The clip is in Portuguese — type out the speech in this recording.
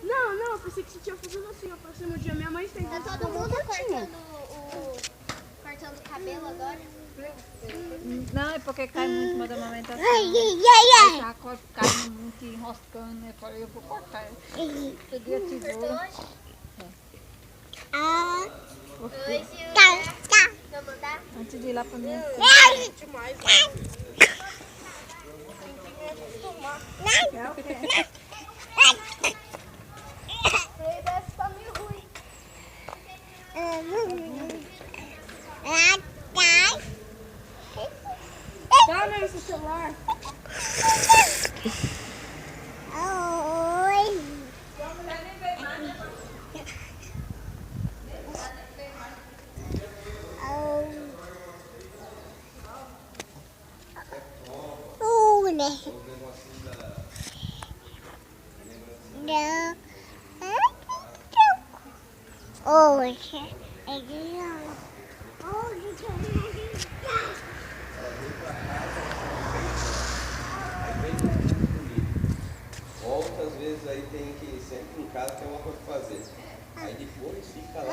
Não, eu pensei que você tinha fazendo assim, ó, pra cima de minha mãe tem. Tá todo mundo cortando o cabelo agora? Não, é porque cai muito em cima da amamentação. Aí já cai muito enroscando, né? Eu vou cortar. Peguei a tesoura. Oi, Silvia. Vamos mandar? Antes de ir lá pra minha Demais. É o quê? Ele deve estar meio ruim. Dá mesmo esse celular. Volta, às vezes aí tem que sempre em casa tem uma coisa pra fazer. Aí depois fica lá.